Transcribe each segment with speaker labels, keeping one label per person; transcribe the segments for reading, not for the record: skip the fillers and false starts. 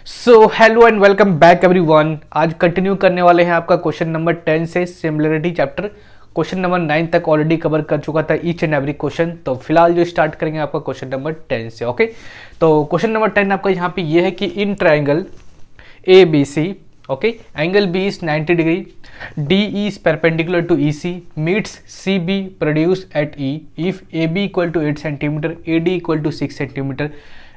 Speaker 1: So hello and welcome back everyone. आज continue करने वाले हैं आपका क्वेश्चन नंबर 10 से सिमिलरिटी चैप्टर। क्वेश्चन नंबर 9 तक ऑलरेडी कवर कर चुका था ईच एंड एवरी क्वेश्चन। तो फिलहाल जो स्टार्ट करेंगे आपका क्वेश्चन नंबर 10 से। ओके, तो क्वेश्चन नंबर 10 आपका यहाँ पे ये है कि in triangle A B C, okay, angle B is 90 degree, D is perpendicular to E C, meets C B produce at E if A B equal to 8 centimetre, A D equal to 6 centimetre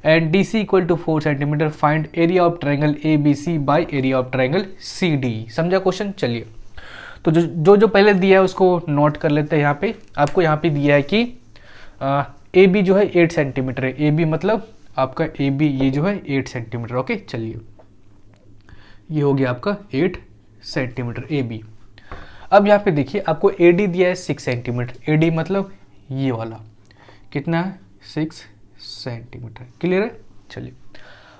Speaker 1: and DC equal to 4 cm, find area of triangle ABC by area of triangle CD। समझा question? चलिए, तो जो पहले दिया है उसको note कर लेते हैं। यहाँ पे आपको यहाँ पे दिया है कि ए बी जो है 8 सेंटीमीटर है। ए बी मतलब आपका ए बी ये जो है 8 सेंटीमीटर। ओके, चलिए, ये हो गया आपका 8 सेंटीमीटर ए बी। अब यहाँ पे देखिए आपको ए डी दिया है 6 सेंटीमीटर। ए डी मतलब ये वाला कितना है? 6 सेंटीमीटर। क्लियर है? चलिए,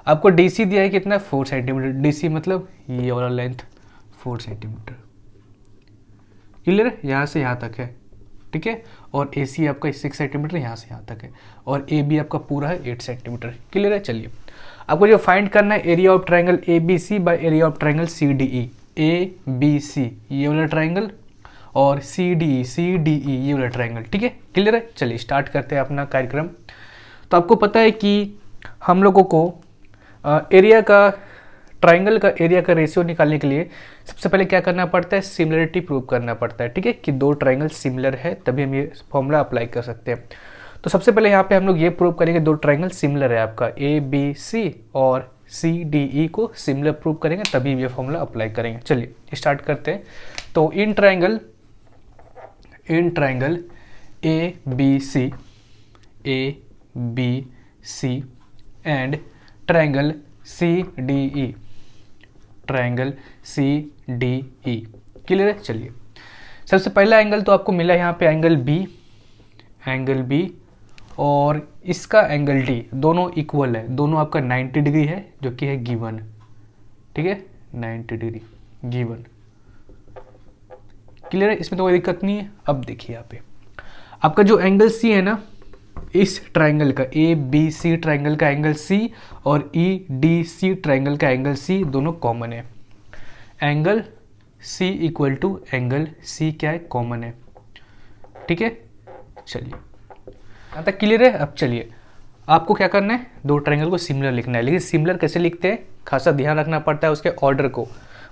Speaker 1: आपको डीसी दिया है कितना? 4 सेंटीमीटर। डीसी मतलब ये वाला लेंथ 4 सेंटीमीटर। क्लियर है? यहाँ से यहाँ तक है, ठीक है। और एसी आपका 6 सेंटीमीटर यहाँ से यहाँ तक है, और ए बी आपका पूरा है 8 सेंटीमीटर। क्लियर है? चलिए, आपको जो फाइंड करना है area of triangle A B C by area of triangle C D E. A B C ये वाला ट्राइंगल और सी डी ई ये वाला ट्राइंगल, ठीक है। क्लियर है? चलिए स्टार्ट करते हैं अपना कार्यक्रम। तो आपको पता है कि हम लोगों को एरिया का, ट्राइंगल का एरिया का रेशियो निकालने के लिए सबसे पहले क्या करना पड़ता है? सिमिलरिटी प्रूव करना पड़ता है, ठीक है, कि दो ट्राइंगल सिमिलर है तभी हम ये फॉर्मूला अप्लाई कर सकते हैं। तो सबसे पहले यहाँ पे हम लोग ये प्रूव करेंगे दो ट्राइंगल सिमिलर है आपका ए बी सी, और सी डी ई को सिमिलर प्रूव करेंगे तभी ये फॉर्मूला अप्लाई करेंगे। चलिए स्टार्ट करते हैं। तो in triangle A B C and triangle C D E. Clear है? चलिए, सबसे पहला एंगल तो आपको मिला यहाँ पे एंगल बी और इसका एंगल डी, दोनों इक्वल है। दोनों आपका 90 डिग्री है जो कि है गिवन, ठीक है, 90 डिग्री गिवन। क्लियर है? इसमें तो कोई दिक्कत नहीं है। अब देखिए यहाँ पे आपका जो एंगल सी है ना, इस ट्राइंगल का ए बी सी ट्राइंगल का एंगल सी और ई डी सी ट्राइंगल का एंगल सी दोनों कॉमन है। Angle C equal to angle C क्या है? कॉमन है, ठीक है। चलिए, यहाँ तक क्लियर है? अब चलिए, आपको क्या करना है? दो ट्राइंगल को सिमिलर लिखना है। लेकिन सिमिलर कैसे लिखते हैं? खासा ध्यान रखना पड़ता है उसके ऑर्डर को।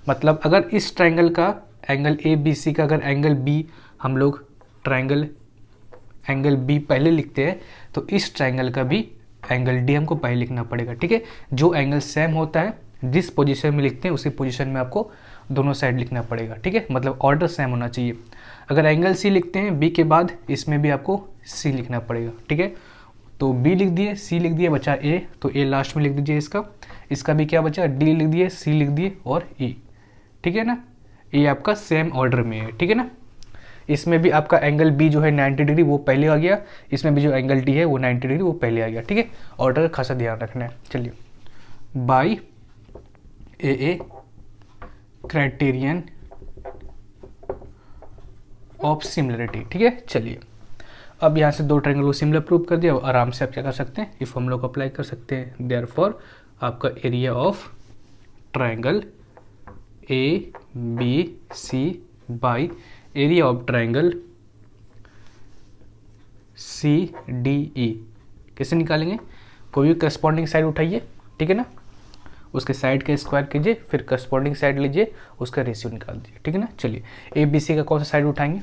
Speaker 1: मतलब अगर इस ट्राइंगल का एंगल ए बी सी का अगर एंगल बी हम लोग एंगल बी पहले लिखते हैं तो इस ट्राइंगल का भी एंगल डी हमको पहले लिखना पड़ेगा, ठीक है। जो एंगल सेम होता है जिस पोजीशन में लिखते हैं उसी पोजीशन में आपको दोनों साइड लिखना पड़ेगा, ठीक है। मतलब ऑर्डर सेम होना चाहिए। अगर एंगल सी लिखते हैं बी के बाद, इसमें भी आपको सी लिखना पड़ेगा, ठीक है। तो बी लिख दिए, सी लिख दिए, बचा ए, तो ए लास्ट में लिख दीजिए। इसका भी क्या बचा? डी लिख दिए, सी लिख दिए और ई, ठीक है ना। ये आपका सेम ऑर्डर में है, ठीक है ना। इसमें भी आपका एंगल बी जो है 90 डिग्री वो पहले आ गया, इसमें भी जो एंगल डी है वो 90 डिग्री वो पहले आ गया, ठीक है। ऑर्डर का खासा ध्यान रखना है। चलिए, by A criterion of similarity, ठीक है। चलिए, अब यहाँ से दो ट्रायंगल को सिमिलर प्रूव कर दिया, आराम से आप क्या कर सकते हैं? इस फॉर्मूला को अप्लाई कर सकते हैं। देयरफॉर आपका area of triangle A B C by area of triangle C D E कैसे निकालेंगे? कोई भी करस्पॉन्डिंग साइड उठाइए, ठीक है ना, उसके साइड का स्क्वायर कीजिए, फिर करस्पॉन्डिंग साइड लीजिए, उसका रेशियो निकाल दीजिए, ठीक है ना। चलिए, ए बी सी का कौन सा साइड उठाएंगे?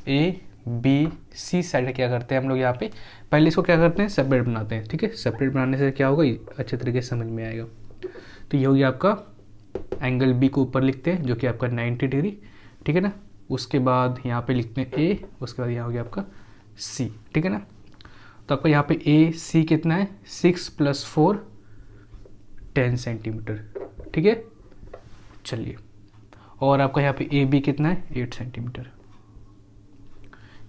Speaker 1: ए बी सी साइड क्या करते हैं हम लोग यहाँ पे? पहले इसको क्या करते हैं? सेपरेट बनाते हैं, ठीक है। सेपरेट बनाने से क्या होगा? अच्छे तरीके से समझ में आएगा। तो ये हो गया आपका एंगल बी को ऊपर लिखते हैं जो कि आपका 90 डिग्री, ठीक है ना। उसके बाद यहाँ पे लिखते हैं ए, उसके बाद यहाँ हो गया आपका सी, ठीक है ना। तो आपका यहाँ पे ए सी कितना है? 6 + 4 10 सेंटीमीटर, ठीक है। चलिए, और आपका यहाँ पे ए बी कितना है? 8 सेंटीमीटर।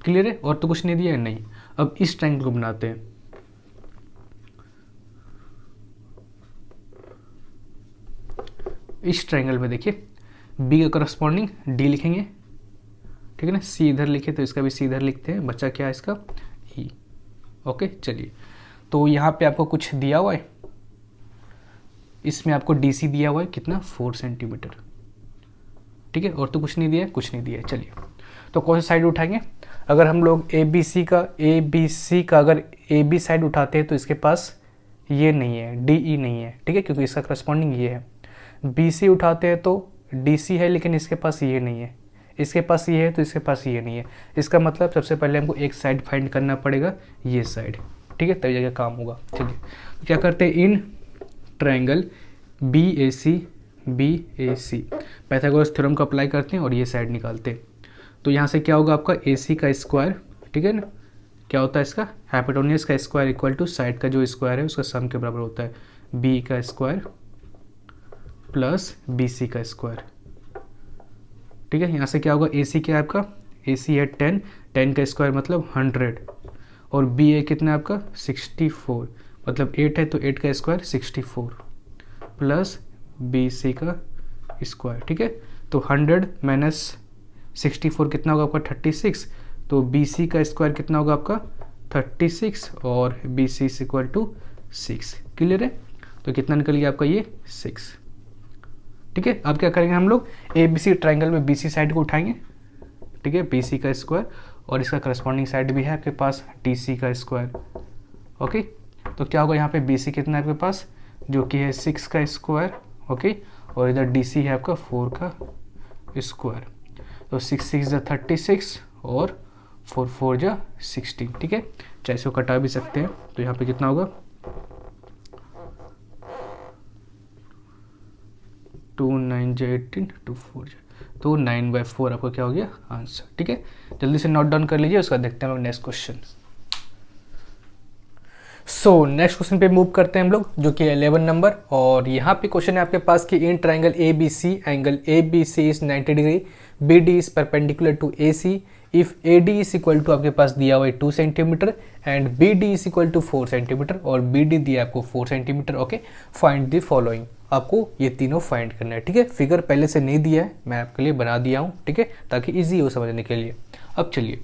Speaker 1: क्लियर है? और तो कुछ नहीं दिया है? नहीं। अब इस ट्रायंगल को बनाते हैं। इस ट्रायंगल में देखिए बी का करस्पॉन्डिंग डी लिखेंगे, ठीक है ना। सी इधर लिखे तो इसका भी सी इधर लिखते हैं। बचा क्या है इसका? ई। ओके, चलिए, तो यहाँ पे आपको कुछ दिया हुआ है इसमें आपको DC दिया हुआ है कितना 4 सेंटीमीटर, ठीक है, और तो कुछ नहीं दिया है, कुछ नहीं दिया है। चलिए तो कौन सा साइड उठाएंगे, अगर हम लोग ABC का अगर AB साइड उठाते हैं तो इसके पास ये नहीं है, DE नहीं है, ठीक है, क्योंकि इसका करस्पॉन्डिंग ये है। BC उठाते हैं तो DC है लेकिन इसके पास ये नहीं है, इसके पास ये है तो इसके पास ये नहीं है। इसका मतलब सबसे पहले हमको एक साइड फाइंड करना पड़ेगा, ये साइड, ठीक है, तभी जाके काम होगा। चलिए तो क्या करते हैं, in triangle BAC Pythagoras theorem को अप्लाई करते हैं और ये साइड निकालते हैं। तो यहाँ से क्या होगा आपका AC का स्क्वायर, ठीक है ना, क्या होता है इसका हाइपोटेन्यूज का स्क्वायर इक्वल टू साइड का जो स्क्वायर है उसका सम के बराबर होता है, B का स्क्वायर प्लस BC का स्क्वायर, ठीक है। यहाँ से क्या होगा, AC क्या है आपका, AC है 10 का स्क्वायर मतलब 100 और BA कितना है आपका 64 मतलब 8 है तो 8 का स्क्वायर 64 प्लस BC का स्क्वायर, ठीक है। तो 100 माइनस 64 कितना होगा आपका 36, तो BC का स्क्वायर कितना होगा आपका 36 और BC is equal to 6, clear है। तो कितना निकल गया आपका ये 6, ठीक है। अब क्या करेंगे हम लोग, ABC ट्रायंगल में BC साइड को उठाएंगे, ठीक है, BC का स्क्वायर और इसका करस्पॉन्डिंग साइड भी है आपके पास DC का स्क्वायर, ओके। तो क्या होगा यहाँ पे BC कितना है आपके पास, जो कि है 6 का स्क्वायर, ओके, और इधर DC है आपका 4 का स्क्वायर। तो 6 6 36 और 4 4 16, ठीक है, चाहे इसको कटा भी सकते हैं। तो यहाँ पे कितना होगा 2 9 18 2 4 तो 9/4 आपको क्या हो गया आंसर, ठीक है। जल्दी से नोट डाउन कर लीजिए, उसका देखते हैं हम next question. So next question पे मूव करते हैं हम लोग, जो कि 11 नंबर, और यहाँ पे क्वेश्चन है आपके पास कि in triangle ABC angle ABC is 90 degree, BD is perpendicular to AC if AD is equal to आपके पास दिया हुआ है 2 centimetre and BD is equal to 4 centimetre और BD दिया आपको 4 centimetre, okay. Find the following, आपको ये तीनों फाइंड करना है, ठीक है। फिगर पहले से नहीं दिया है, मैं आपके लिए बना दिया हूँ, ठीक है, ताकि ईजी हो समझने के लिए। अब चलिए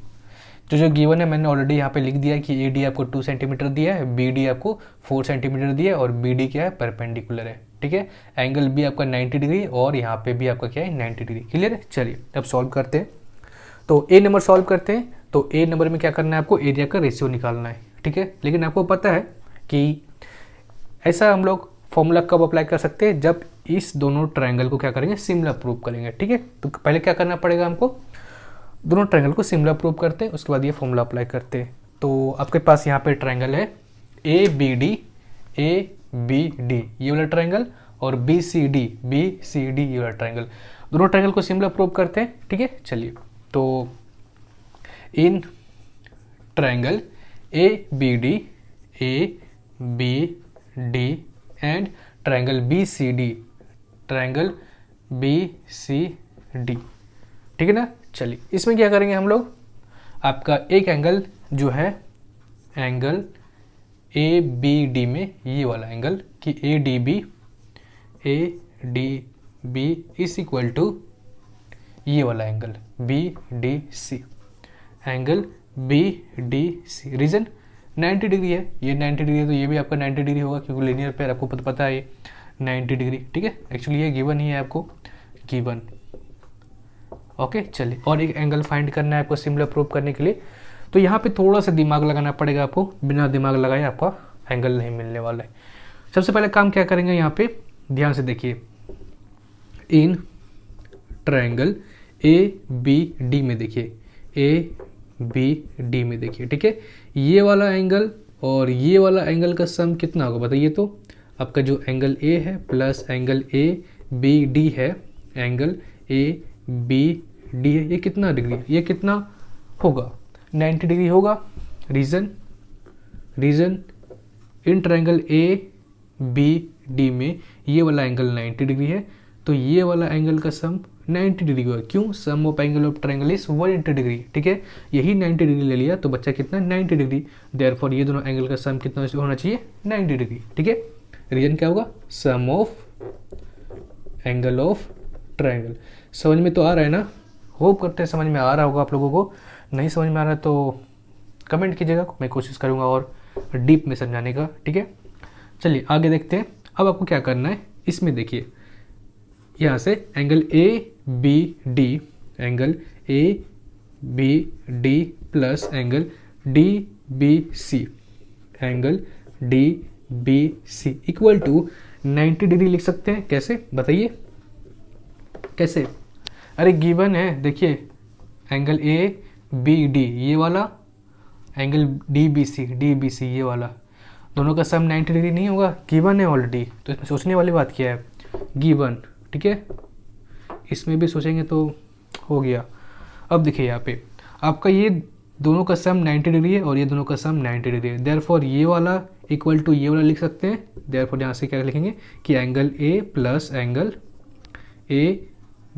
Speaker 1: जो गिवन है मैंने ऑलरेडी यहाँ पे लिख दिया है कि AD आपको 2 सेंटीमीटर दिया है, BD आपको 4 सेंटीमीटर दिया है और BD क्या है परपेंडिकुलर है, ठीक है। एंगल B आपका 90 डिग्री और यहाँ पे भी आपका क्या है 90 डिग्री, क्लियर है। चलिए अब सॉल्व करते हैं। तो A नंबर सॉल्व करते हैं। तो A नंबर में क्या करना है, आपको एरिया का रेशियो निकालना है, ठीक है। लेकिन आपको पता है कि ऐसा हम लोग फॉर्मूला कब अप्लाई कर सकते हैं, जब इस दोनों ट्रायंगल को क्या करेंगे सिमिलर प्रूव करेंगे, ठीक है। तो पहले क्या करना पड़ेगा हमको, दोनों ट्रायंगल को सिमिलर प्रूव करते हैं, उसके बाद ये फॉर्मूला अप्लाई करते हैं। तो आपके पास यहाँ पे ट्रायंगल है ABD ये वाला ट्रायंगल और BCD ये वाला ट्रायंगल, दोनों ट्रायंगल को सिमिलर प्रूव करते हैं, ठीक है। चलिए तो in triangle ABD and triangle BCD, ठीक है ना। चलिए इसमें क्या करेंगे हम लोग, आपका एक एंगल जो है एंगल ABD में ये वाला एंगल कि ADB इज इक्वल टू ये वाला angle BDC, angle BDC reason 90 degree है, ये 90 डिग्री है तो ये भी आपका 90 डिग्री होगा क्योंकि लीनियर पेयर आपको पता है ये 90 डिग्री, ठीक है। एक्चुअली ये गिवन ही है आपको, गिवन, ओके। चलिए और एक एंगल फाइंड करना है आपको सिमिलर प्रूव करने के लिए। तो यहाँ पे थोड़ा सा दिमाग लगाना पड़ेगा आपको, बिना दिमाग लगाए आपका एंगल नहीं मिलने वाला है। सबसे पहले काम क्या करेंगे, यहाँ पे ध्यान से देखिए, इन ट्रायंगल ABD में देखिए, ABD में देखिए, ठीक है, ये वाला एंगल और ये वाला एंगल का सम कितना होगा बताइए। तो आपका जो एंगल A है प्लस एंगल ABD है, एंगल ABD है, ये कितना डिग्री, ये कितना होगा 90 डिग्री होगा। रीजन इन ट्रायंगल ABD में ये वाला एंगल 90 डिग्री है तो ये वाला एंगल का सम 90 डिग्री होगा। क्यों, sum of angle of triangle is 180 degree, ठीक है। यही 90 डिग्री ले लिया तो बच्चा कितना 90 डिग्री, देयरफॉर ये दोनों एंगल का सम कितना होना चाहिए 90 डिग्री, ठीक है। रीजन क्या होगा, सम ऑफ एंगल ऑफ ट्रायंगल। समझ में तो आ रहा है ना, होप करते हैं समझ में आ रहा होगा आप लोगों को। नहीं समझ में आ रहा है तो कमेंट कीजिएगा, मैं कोशिश करूँगा और डीप में समझाने का, ठीक है। चलिए आगे देखते हैं। अब आपको क्या करना है, इसमें देखिए यहाँ से angle A B D, angle A B D plus angle D B C, angle D B C equal to 90 degree लिख सकते हैं। कैसे बताइए, कैसे? अरे गिवन है, देखिए एंगल ए बी डी ये वाला, एंगल डी बी सी ये वाला, दोनों का सम 90 डिग्री नहीं होगा, गिवन है ऑलरेडी। तो इसमें सोचने वाली बात क्या है, गिवन, ठीक है, इसमें भी सोचेंगे तो हो गया। अब देखिए यहाँ पे आपका ये दोनों का सम 90 डिग्री है और ये दोनों का सम 90 डिग्री है, देयरफॉर ये वाला इक्वल टू ये वाला लिख सकते हैं। देयरफॉर यहाँ से क्या लिखेंगे कि angle A plus angle A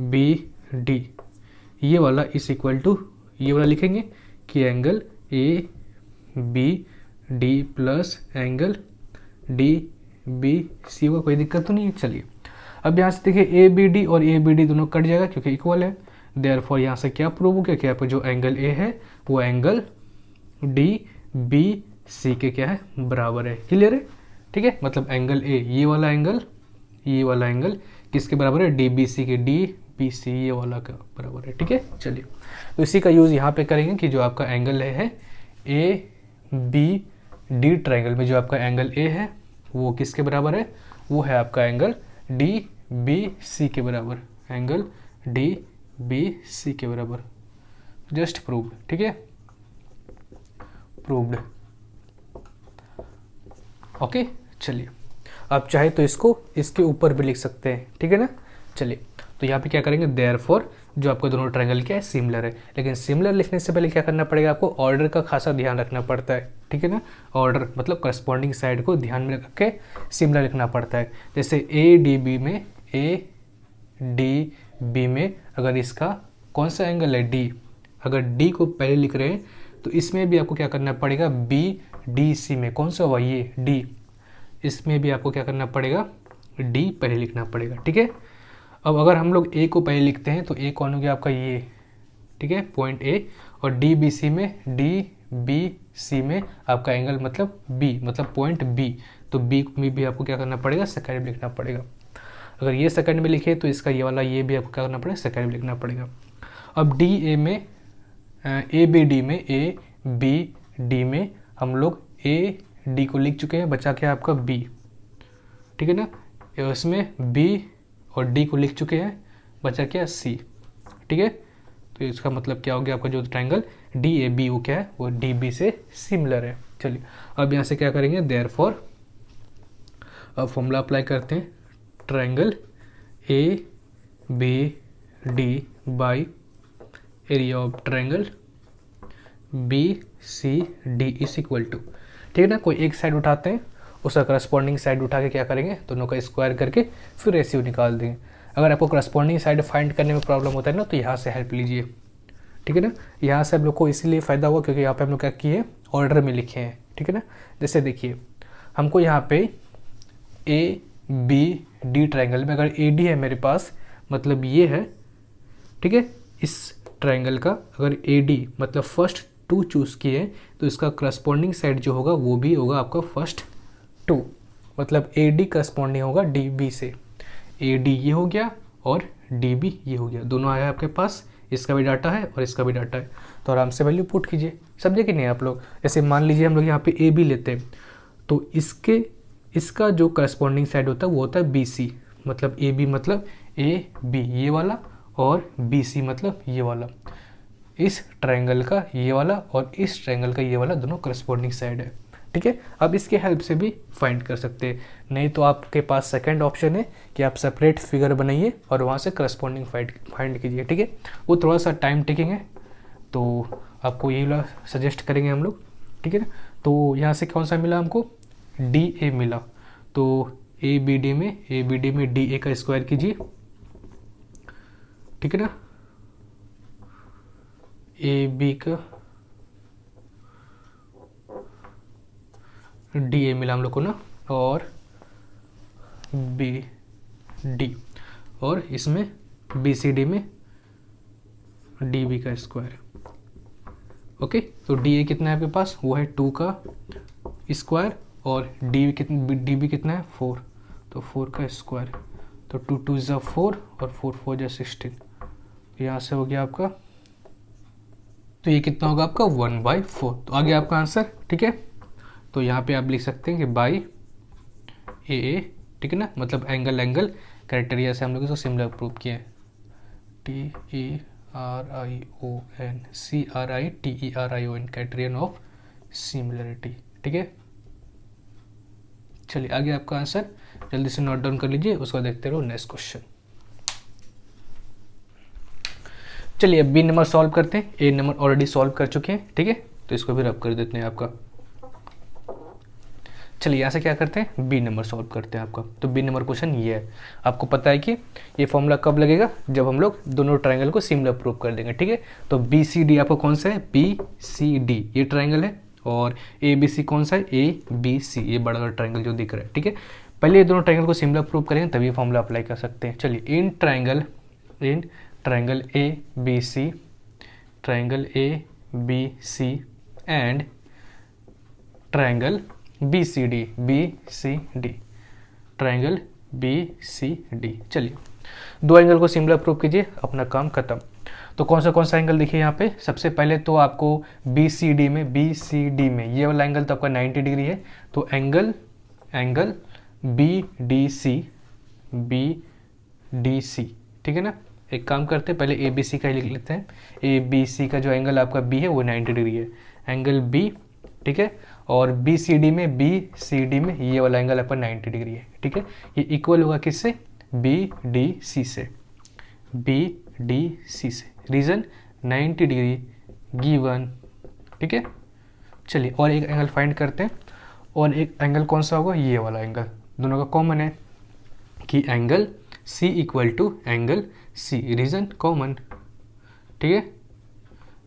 Speaker 1: B D ये वाला इस इक्वल टू ये वाला लिखेंगे कि angle A B D plus angle D B C होगा। कोई दिक्कत तो नहीं है। चलिए अब यहाँ से देखिए ए बी डी और ए बी डी दोनों कट जाएगा क्योंकि इक्वल है। देयरफॉर यहाँ से क्या प्रूव हो गया कि यहाँ पर जो एंगल ए है वो एंगल डी बी सी के क्या है, बराबर है। क्लियर है, ठीक है, मतलब एंगल ए ये वाला एंगल किसके बराबर है, डी बी सी के, डी बी सी ये वाला का बराबर है। ठीक है, चलिए तो इसी का यूज़ यहाँ पे करेंगे कि जो आपका एंगल है ए बी डी ट्रायंगल में जो आपका एंगल ए है वो किसके बराबर है, वो है आपका एंगल डी बी सी के बराबर, एंगल डी बी सी के बराबर। जस्ट प्रूव, ठीक है, प्रूव्ड। ओके, चलिए आप चाहे तो इसको इसके ऊपर भी लिख सकते हैं, ठीक है ना। चलिए तो यहाँ पे क्या करेंगे, देयरफॉर जो आपको दोनों ट्रायंगल क्या है, सिमिलर है। लेकिन सिमिलर लिखने से पहले क्या करना पड़ेगा, आपको ऑर्डर का खासा ध्यान रखना पड़ता है, ठीक है ना। ऑर्डर मतलब करस्पॉन्डिंग साइड को ध्यान में रख के सिमिलर लिखना पड़ता है। जैसे ए डी बी में अगर इसका कौन सा एंगल है, डी, अगर डी को पहले लिख रहे हैं तो इसमें भी आपको क्या करना पड़ेगा, बी डी सी में कौन सा हुआ, ये डी, इसमें भी आपको क्या करना पड़ेगा, डी पहले लिखना पड़ेगा। ठीक है, अब अगर हम लोग ए को पहले लिखते हैं तो ए कौन हो गया आपका ये, ठीक है, पॉइंट ए, और डी बी सी में आपका एंगल मतलब बी, मतलब पॉइंट बी, तो बी में भी आपको क्या करना पड़ेगा, सेकंड में लिखना पड़ेगा। अगर ये सेकंड में लिखे तो इसका ये वाला ये भी आपको क्या करना पड़ेगा, सेकंड में लिखना पड़ेगा। अब डी ए में ए बी डी में हम लोग ए डी को लिख चुके हैं, बचा क्या आपका बी, ठीक है ना। इसमें बी और डी को लिख चुके हैं, बचा क्या, सी, ठीक है। तो इसका मतलब क्या हो गया, आपका जो ट्रायंगल डी ए बी वो क्या है, वो डी बी से सिमिलर है। चलिए अब यहाँ से क्या करेंगे, देयरफॉर अब फॉर्मूला अप्लाई करते हैं, triangle A B D by area of triangle B C D is equal to, ठीक है ना। कोई एक साइड उठाते हैं, उसका करस्पॉन्डिंग साइड उठा के क्या करेंगे, दोनों का स्क्वायर करके फिर रेशियो निकाल देंगे। अगर आपको करस्पॉन्डिंग साइड फाइंड करने में प्रॉब्लम होता है ना, तो यहाँ से हेल्प लीजिए, ठीक है ना। यहाँ से हम लोग को इसीलिए फ़ायदा हुआ क्योंकि यहाँ पे हम लोग क्या किए, ऑर्डर में लिखे हैं, ठीक है ना। जैसे देखिए हमको यहाँ पे ए बी डी ट्रायंगल में अगर ए डी है मेरे पास, मतलब ये है, ठीक है, इस ट्रायंगल का अगर ए डी मतलब फर्स्ट टू चूज़ किए तो इसका करस्पॉन्डिंग साइड जो होगा वो भी होगा आपका फर्स्ट टू, मतलब ए डी करस्पॉन्डिंग होगा डी बी से। ए डी ये हो गया और डी बी ये हो गया, दोनों आया आपके पास, इसका भी डाटा है और इसका भी डाटा है, तो आराम से वैल्यू पुट कीजिए। समझे कि नहीं आप लोग। जैसे मान लीजिए हम लोग यहाँ पे ए बी लेते हैं तो इसका जो करस्पॉन्डिंग साइड होता है वो होता है बी सी, मतलब ए बी मतलब ए बी ये वाला और बी सी मतलब ये वाला। इस ट्रायंगल का ये वाला और इस ट्रायंगल का ये वाला दोनों करस्पॉन्डिंग साइड है, ठीक है। अब इसके हेल्प से भी फाइंड कर सकते हैं, नहीं तो आपके पास सेकंड ऑप्शन है कि आप सेपरेट फिगर बनाइए और वहाँ से करस्पॉन्डिंग फाइंड कीजिए, ठीक है। वो थोड़ा सा टाइम टेकिंग है, तो आपको यही वाला सजेस्ट करेंगे हम लोग, ठीक है ना। तो यहाँ से कौन सा मिला हमको, डी ए मिला, तो ए बी डी में डी ए का स्क्वायर कीजिए, ठीक है ना। ए बी का डी ए मिला हम लोग को ना, और बी डी, और इसमें बी सी डी में डी बी का स्क्वायर। ओके, तो डी ए कितना है आपके पास, वो है 2 का स्क्वायर, और डी बी कितना है 4, तो 4 का स्क्वायर, तो 2 2 ज़ा 4 और 4 4 ज़ा 16, तो यहाँ से हो गया आपका, तो ये कितना होगा आपका 1/4। तो आ गया आपका आंसर, ठीक है। तो यहाँ पे आप लिख सकते हैं कि बाई ए, ठीक है ना, मतलब एंगल क्राइटेरिया से हम लोग इसको सिमिलर प्रूव किए हैं। TERION क्राइटेरियन ऑफ सिमिलरिटी, ठीक है। चलिए आगे आपका आंसर जल्दी से नोट डाउन कर लीजिए, उसको देखते रहो नेक्स्ट क्वेश्चन। चलिए अब बी नंबर सॉल्व करते हैं, ए नंबर ऑलरेडी सॉल्व कर चुके हैं, ठीक है, तो इसको भी रब कर देते हैं आपका। चलिए यहाँ से क्या करते हैं, बी नंबर सॉल्व करते हैं आपका। तो बी नंबर क्वेश्चन ये है, आपको पता है कि ये फॉर्मूला कब लगेगा, जब हम लोग दोनों ट्रायंगल को सिमिलर प्रूव कर देंगे, ठीक है। तो बी सी डी आपको कौन सा है, बी सी डी ये ट्रायंगल है, और ए बी सी कौन सा है, ए बी सी ये बड़ा बड़ा ट्रायंगल जो दिख रहा है, ठीक है। पहले ये दोनों ट्रायंगल को सिमिलर प्रूव करेंगे तभी फॉर्मूला अप्लाई कर सकते हैं। चलिए in triangle A B C, triangle A B C and triangle B C D, triangle B C D. चलिए दो एंगल को सिमिलर प्रूव कीजिए, अपना काम खत्म। तो कौन सा एंगल देखिए यहाँ पे, सबसे पहले तो आपको बी सी डी में ये वाला एंगल तो आपका 90 डिग्री है, तो एंगल बी डी सी, ठीक है ना। एक काम करते हैं, पहले ए बी सी का ही लिख लेते हैं। ए बी सी का जो एंगल आपका बी है वो 90 डिग्री है, एंगल बी, ठीक है। और बी सी डी में ये वाला एंगल आपका 90 डिग्री है, ठीक है। ये इक्वल होगा किससे, बी डी सी से, रीजन 90 डिग्री गिवन, ठीक है। चलिए और एक एंगल फाइंड करते हैं, और एक एंगल कौन सा होगा, ये वाला एंगल, दोनों का कॉमन है कि angle C equal to angle C, reason common, ठीक है।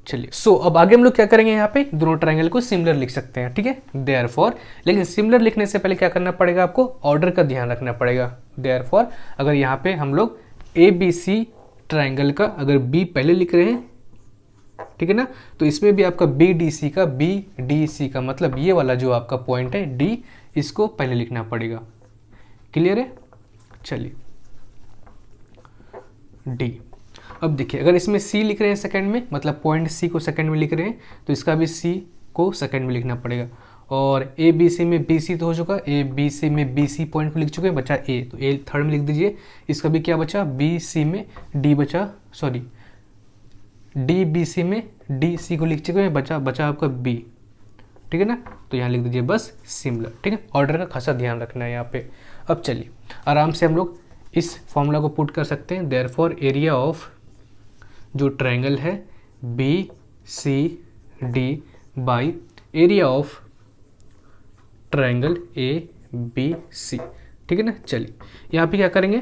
Speaker 1: चलिए अब आगे हम लोग क्या करेंगे, यहाँ पे दोनों ट्रायंगल को सिमिलर लिख सकते हैं, ठीक है। देयरफॉर, लेकिन सिमिलर लिखने से पहले क्या करना पड़ेगा, आपको ऑर्डर का ध्यान रखना पड़ेगा। देयरफॉर अगर यहाँ पे हम लोग ए बी सी ट्रायंगल का अगर बी पहले लिख रहे हैं, ठीक है ना, तो इसमें भी आपका बी डी सी का मतलब ये वाला जो आपका पॉइंट है डी, इसको पहले लिखना पड़ेगा। क्लियर है। चलिए डी, अब देखिए अगर इसमें सी लिख रहे हैं सेकंड में, मतलब पॉइंट सी को सेकंड में लिख रहे हैं, तो इसका भी सी को सेकंड में लिखना पड़ेगा। और ए बी सी में बी सी तो हो चुका, ए बी सी में बी सी पॉइंट को लिख चुके हैं, बचा ए, तो ए थर्ड में लिख दीजिए। इसका भी क्या बचा, बी सी में डी बचा, सॉरी डी बी सी में डी सी को लिख चुके हैं, बचा आपका बी, ठीक है ना। तो यहाँ लिख दीजिए बस सिमिलर, ठीक है। ऑर्डर का खासा ध्यान रखना है यहाँ पे। अब चलिए आराम से हम लोग इस फॉर्मूला को पुट कर सकते हैं। देयरफॉर एरिया ऑफ जो ट्रायंगल है B C D by area of triangle A B C, ठीक है ना। चलिए यहाँ पे क्या करेंगे,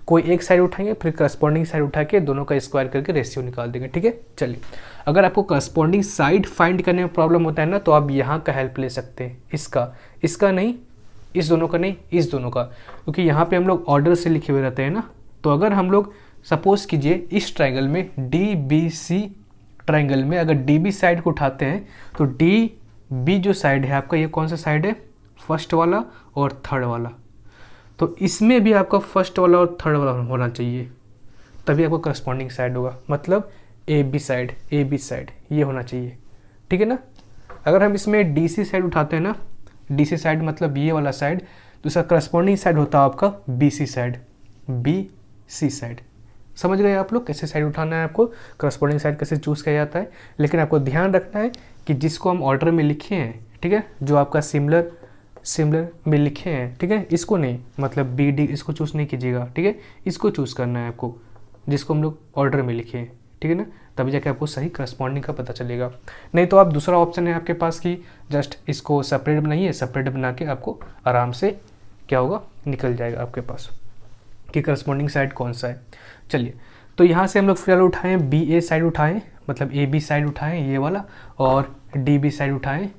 Speaker 1: कोई एक साइड उठाएंगे, फिर करस्पॉन्डिंग साइड उठा के दोनों का स्क्वायर करके रेशियो निकाल देंगे, ठीक है। चलिए अगर आपको करस्पॉन्डिंग साइड फाइंड करने में प्रॉब्लम होता है ना, तो आप यहाँ का हेल्प ले सकते हैं, इसका नहीं, इस दोनों का नहीं, इस दोनों का, क्योंकि यहाँ पे हम लोग ऑर्डर से लिखे हुए रहते हैं ना। तो अगर हम लोग सपोज कीजिए इस ट्रायंगल में डी बी सी ट्रायंगल में अगर डी बी साइड को उठाते हैं, तो डी बी जो साइड है आपका, ये कौन सा साइड है, फर्स्ट वाला और थर्ड वाला। तो इसमें भी आपका फर्स्ट वाला और थर्ड वाला होना चाहिए, तभी आपका करस्पॉन्डिंग साइड होगा, मतलब ए बी साइड ये होना चाहिए, ठीक है ना। अगर हम इसमें डी सी साइड उठाते हैं ना, डी सी साइड मतलब ये वाला साइड, तो इसका करस्पॉन्डिंग साइड होता है आपका बी सी साइड। समझ गए आप लोग कैसे साइड उठाना है, आपको करस्पॉन्डिंग साइड कैसे चूज़ किया जाता है। लेकिन आपको ध्यान रखना है कि जिसको हम ऑर्डर में लिखे हैं, ठीक है, जो आपका सिमिलर में लिखे हैं, ठीक है, इसको नहीं, मतलब बी डी इसको चूज़ नहीं कीजिएगा, ठीक है, इसको चूज़ करना है आपको, जिसको हम लोग ऑर्डर में लिखे हैं, ठीक है ना, तभी जाके आपको सही करस्पॉन्डिंग का पता चलेगा। नहीं तो आप दूसरा ऑप्शन है आपके पास कि जस्ट इसको सेपरेट बनाइए, सेपरेट बना के आपको आराम से क्या होगा, निकल जाएगा आपके पास कि करस्पॉन्डिंग साइड कौन सा है। चलिए तो यहाँ से हम लोग फिलहाल उठाएँ बी ए साइड उठाएँ, मतलब ए बी साइड उठाएँ ये वाला, और डी बी साइड उठाएँ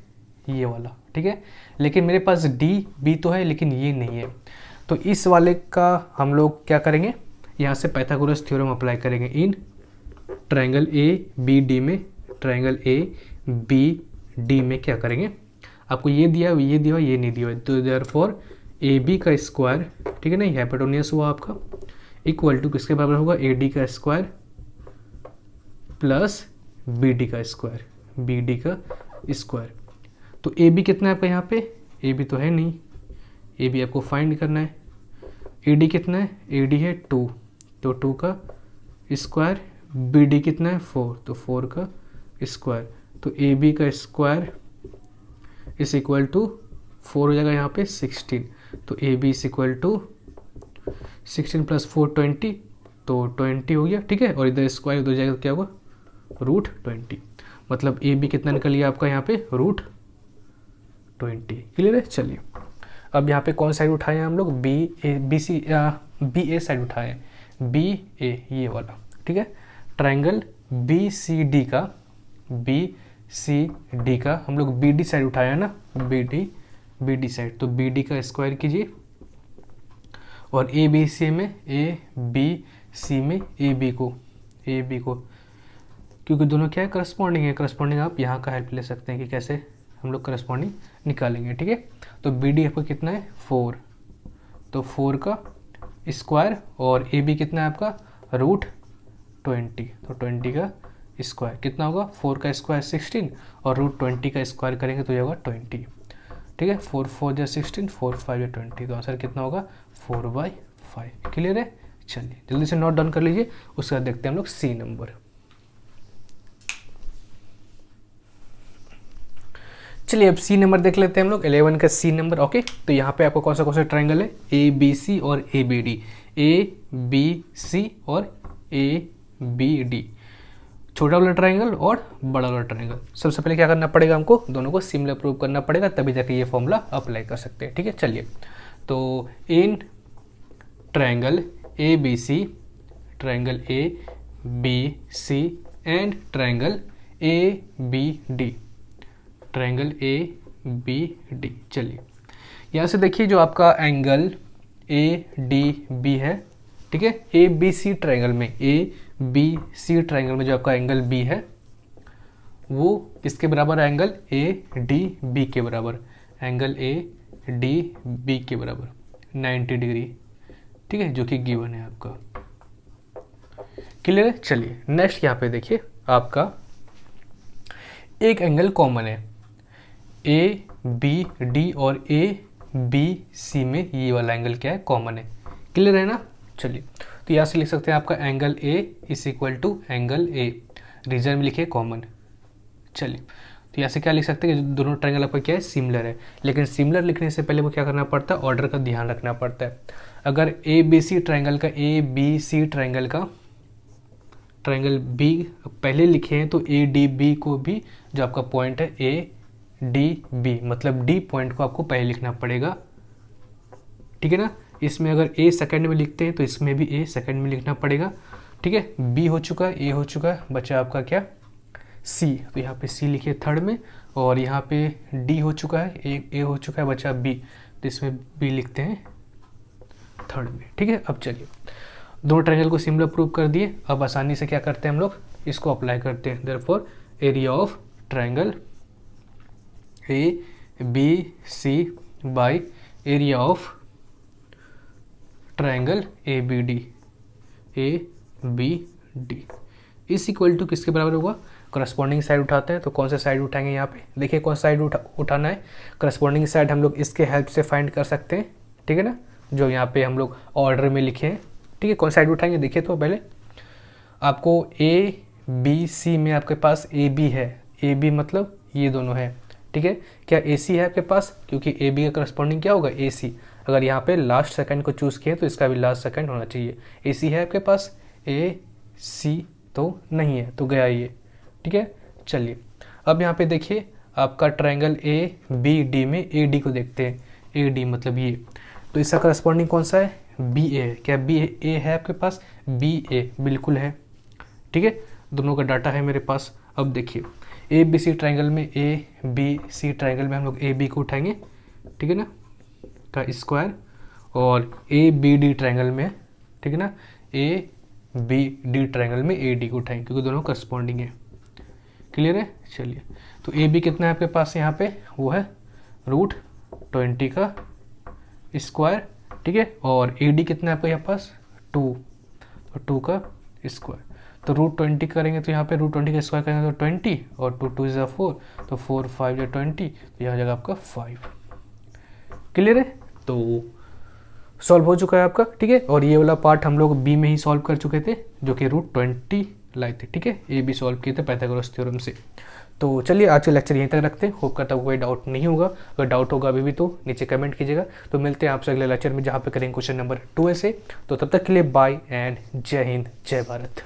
Speaker 1: ये वाला, ठीक है। लेकिन मेरे पास डी बी तो है लेकिन ये नहीं है, तो इस वाले का हम लोग क्या करेंगे, यहाँ से पाइथागोरस थ्योरम अप्लाई करेंगे in triangle A B D में, ट्रायंगल ए बी डी में क्या करेंगे, आपको ये दिया हुआ ये नहीं दिया हुआ, तो देयरफॉर ए बी का स्क्वायर, ठीक है ना, ये हाइपोटेन्यूज हुआ आपका, इक्वल टू किसके बराबर होगा, ए डी का स्क्वायर प्लस बी डी का स्क्वायर, बी डी का स्क्वायर। तो ए बी कितना है आपका यहाँ पे, ए बी तो है नहीं, ए बी आपको फाइंड करना है। ए डी कितना है, ए डी है 2, तो 2 का स्क्वायर, बी डी कितना है 4, तो 4 का स्क्वायर। तो ए बी का स्क्वायर इस इक्वल टू 4 हो जाएगा यहाँ पे 16, तो ए बी इस इक्वल टू 16 प्लस 4 20, तो 20 हो गया, ठीक है। और इधर स्क्वायर उधर जाएगा तो क्या होगा, √20, मतलब ए बी कितना निकल गया आपका यहाँ पे √20। क्लियर है। चलिए अब यहाँ पे कौन साइड उठाए हैं हम लोग, बी ए साइड उठाए हैं, बी ए ये वाला, ठीक है। ट्रायंगल बी सी डी का हम लोग बी डी साइड उठाया है ना, बी डी साइड, तो बी डी का स्क्वायर कीजिए, और ए बी सी में ए बी को, क्योंकि दोनों क्या है, करस्पॉन्डिंग है। करस्पॉन्डिंग आप यहाँ का हेल्प ले सकते हैं कि कैसे हम लोग करस्पॉन्डिंग निकालेंगे, ठीक है। तो बी डी आपका कितना है 4, तो 4 का स्क्वायर, और ए बी कितना है आपका √20, तो 20 का स्क्वायर कितना होगा, 4 का स्क्वायर 16 और √20 का स्क्वायर करेंगे तो ये होगा 20, ठीक है। 4 4 या 16, 4 5 या 20, तो आंसर कितना होगा 4/5। क्लियर है। चलिए जल्दी से नोट डाउन कर लीजिए, उसके बाद देखते हैं हम लोग सी नंबर। चलिए अब सी नंबर देख लेते हैं हम लोग, 11 का सी नंबर। ओके, तो यहाँ पे आपको कौन सा ट्रायंगल है, ए बी सी और A B D, A B C और ए बी डी, छोटा वाला ट्रायंगल और बड़ा वाला ट्रायंगल। सबसे पहले क्या करना पड़ेगा, हमको दोनों को सिमिलर प्रूव करना पड़ेगा, तभी जाके ये फॉर्मूला अप्लाई कर सकते हैं, ठीक है। चलिए तो in triangle A B C and triangle A B D, चलिए यहाँ से देखिए जो आपका एंगल ए डी बी है, ठीक है, ए बी सी ट्रायंगल में जो आपका एंगल बी है वो किसके बराबर है, एंगल ए डी बी के बराबर, 90 डिग्री, ठीक है, जो कि गिवन है आपका। क्लियर है। चलिए नेक्स्ट यहाँ पे देखिए, आपका एक एंगल कॉमन है, ए बी डी और ए बी सी में ये वाला एंगल क्या है, कॉमन है। क्लियर है ना। चलिए तो यहाँ से लिख सकते हैं आपका angle A is equal to angle A, reason में लिखिए कॉमन। चलिए तो यहाँ से क्या लिख सकते हैं कि दोनों ट्रायंगल आपका क्या है, सिमिलर है, लेकिन सिमिलर लिखने से पहले वो क्या करना पड़ता है, ऑर्डर का ध्यान रखना पड़ता है। अगर ए बी सी ट्रायंगल का ट्रायंगल बी पहले लिखे हैं तो ए डी बी को भी जो आपका पॉइंट है ए डी बी, मतलब डी पॉइंट को आपको पहले लिखना पड़ेगा, ठीक है ना। इसमें अगर ए सेकंड में लिखते हैं तो इसमें भी ए सेकंड में लिखना पड़ेगा, ठीक है। बी हो चुका है, ए हो चुका है, बचा आपका क्या, सी, तो यहाँ पे सी लिखिए थर्ड में, और यहाँ पे डी हो चुका है, ए हो चुका है, बचा बी, तो इसमें बी लिखते हैं थर्ड में, ठीक है। अब चलिए दोनों ट्रायंगल को सिमिलर प्रूव कर दिए, अब आसानी से क्या करते हैं हम लोग, इसको अप्लाई करते हैं। Therefore area of triangle A B C by area of triangle A B D is equal to किसके बराबर होगा, करस्पॉन्डिंग साइड उठाते हैं, तो कौन सा साइड उठाएंगे, यहाँ पे देखिए कौन सा साइड उठाना है, करस्पॉन्डिंग साइड हम लोग इसके हेल्प से फाइंड कर सकते हैं, ठीक है ना, जो यहाँ पे हम लोग ऑर्डर में लिखे हैं, ठीक है। कौन साइड उठाएंगे देखिए, तो पहले आपको ए बी सी में आपके पास ए बी है, ए बी मतलब ये दोनों है, ठीक है। क्या ए सी है आपके पास, क्योंकि ए बी का करस्पॉन्डिंग क्या होगा, ए सी। अगर यहाँ पे लास्ट सेकंड को चूज़ किए तो इसका भी लास्ट सेकंड होना चाहिए। ए सी है आपके पास, ए सी तो नहीं है, तो गया ये, ठीक है। चलिए अब यहाँ पे देखिए आपका ट्रायंगल ए बी डी में ए डी को देखते हैं, ए डी मतलब ये, तो इसका करस्पॉन्डिंग कौन सा है, बी ए है। क्या बी ए है आपके पास, बी ए बिल्कुल है, ठीक है, दोनों का डाटा है मेरे पास। अब देखिए ए बी सी ट्रायंगल में हम लोग ए बी को उठाएंगे, ठीक है ना, का स्क्वायर, और ए बी डी ट्रायंगल में, ठीक है ना, ए बी डी ट्रायंगल में ए डी को उठाएंगे, क्योंकि दोनों करस्पॉन्डिंग है। क्लियर है। चलिए तो ए बी कितना है आपके पास यहाँ पे, वो है √20 का स्क्वायर, ठीक है, और ए डी कितना है आपका यहाँ पास 2, तो 2 का स्क्वायर, तो √20 करेंगे तो यहाँ पे √20 का स्क्वायर करेंगे तो 20 और 2 2 ज़ा 4, तो 4 5 या 20, तो यहाँ जाएगा आपका 5। क्लियर है, तो सॉल्व हो चुका है आपका, ठीक है। और ये वाला पार्ट हम लोग बी में ही सॉल्व कर चुके थे जो कि √20 लाए थे, ठीक है, ए भी सॉल्व किए थे पाइथागोरस थ्योरम से। तो चलिए आज का लेक्चर यहीं तक रखते हैं, होप करता हूँ कोई डाउट नहीं होगा, अगर डाउट होगा अभी भी तो नीचे कमेंट कीजिएगा। तो मिलते हैं आपसे अगले लेक्चर में जहाँ पे करेंगे क्वेश्चन नंबर 2 से। तो तब तक के लिए बाय एंड जय हिंद जय भारत।